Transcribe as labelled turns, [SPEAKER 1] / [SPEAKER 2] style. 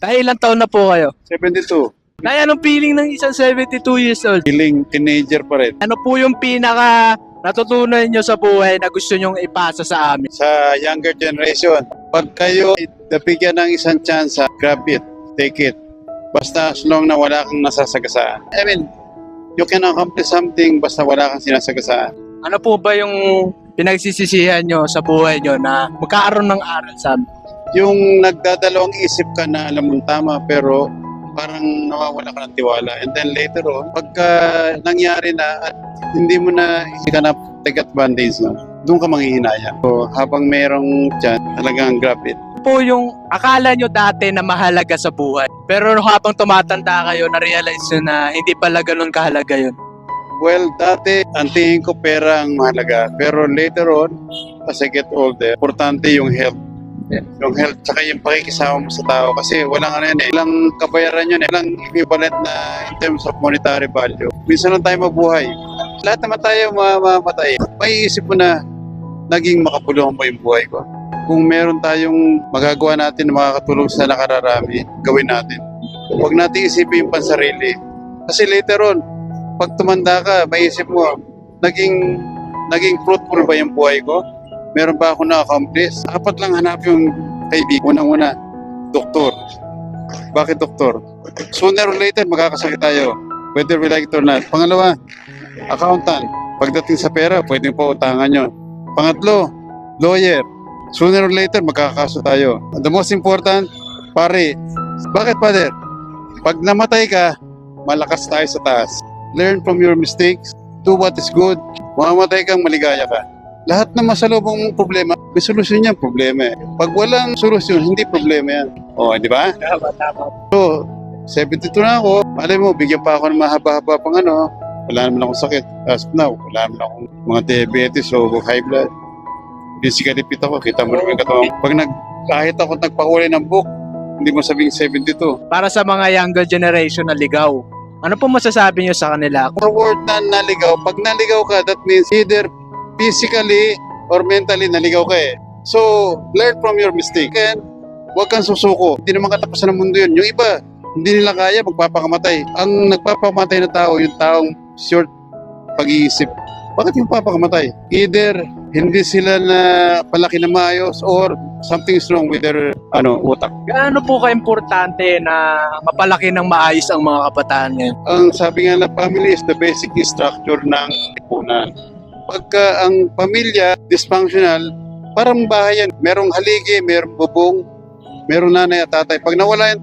[SPEAKER 1] Tay, ilang taon na po kayo?
[SPEAKER 2] 72.
[SPEAKER 1] Tay, anong feeling ng isang 72 years old?
[SPEAKER 2] Feeling teenager pa rin.
[SPEAKER 1] Ano po yung pinaka natutunan nyo sa buhay na gusto nyong ipasa sa amin?
[SPEAKER 2] Sa younger generation, pag kayo nabigyan ng isang chance, grab it, take it. Basta as long na wala kang nasasagasaan. I mean, you can accomplish something basta wala kang sinasagasaan.
[SPEAKER 1] Ano po ba yung pinagsisisihan nyo sa buhay nyo na magkaaroon ng aral sa amin?
[SPEAKER 2] Yung nagdadalawang isip ka na alam mong tama pero parang nawawala ka ng tiwala. And then later on, pagka nangyari na at hindi mo na ikanap take advantage na, doon ka manghihinayang. So, habang merong chance, talagang grab it.
[SPEAKER 1] Po yung akala nyo dati na mahalaga sa buhay. Pero habang tumatanda kayo, na-realize nyo na hindi pala ganun kahalaga yun.
[SPEAKER 2] Well, dati, ang tingin ko pera ang mahalaga. Pero later on, as I get older, importante yung health.
[SPEAKER 1] Yeah.
[SPEAKER 2] Yung health, tsaka yung pakikisama mo sa tao. Kasi walang ano yan eh. Walang kabayaran yun eh. Walang equivalent na in terms of monetary value. Minsan lang tayo mabuhay. Lahat naman tayo mamamatay. May isip mo na naging makapulungan mo yung buhay ko. Kung meron tayong magagawa natin na makakatulong sa nakararami, gawin natin. Huwag natin isipin yung pansarili. Kasi later on, pag tumanda ka, may isip mo, naging fruitful ba yung buhay ko? Meron ba ako na-accomplish? Dapat lang hanap yung kaibigan. Unang-una, doktor. Bakit doktor? Sooner or later, magkakasakit tayo. Whether we like it or not. Pangalawa, accountant. Pagdating sa pera, pwedeng pa utangan nyo. Pangatlo, lawyer. Sooner or later, magkakaso tayo. The most important, pare. Bakit, father? Pag namatay ka, malakas tayo sa taas. Learn from your mistakes. Do what is good. Mamamatay kang maligaya ka. Lahat na masalubong mong problema, may solusyon yan, problema eh. Pag walang solusyon, hindi problema yan. O, di ba? So, 72 na ako. Malay mo, bigyan pa ako ng mahaba-haba pang ano. Wala naman akong sakit. As of now, wala naman akong mga diabetes o high blood. Physically fit ako, kita mo naman katawan. Kahit ako nagpahuli ng book, hindi mo sabing 72.
[SPEAKER 1] Para sa mga younger generation na ligaw, ano po masasabi nyo sa kanila?
[SPEAKER 2] Sa word na naligaw, pag naligaw ka, that means either physically or mentally naligaw ka eh. So, learn from your mistake. And huwag kang susuko. Hindi naman katapusan ng mundo yun. Yung iba, hindi nila kaya, magpapakamatay. Ang nagpapakamatay na tao, yung taong short pag-iisip. Bakit yung papakamatay? Either hindi sila na palaki na maayos or something is wrong with their utak.
[SPEAKER 1] Gaano po ka-importante na mapalaki ng maayos ang mga kabataan ngayon?
[SPEAKER 2] Ang sabi nga na family is the basic structure ng lipunan. Pagka ang pamilya dysfunctional, parang bahay yan. Merong haligi, merong bubong, merong nanay at tatay. Pag nawala yan,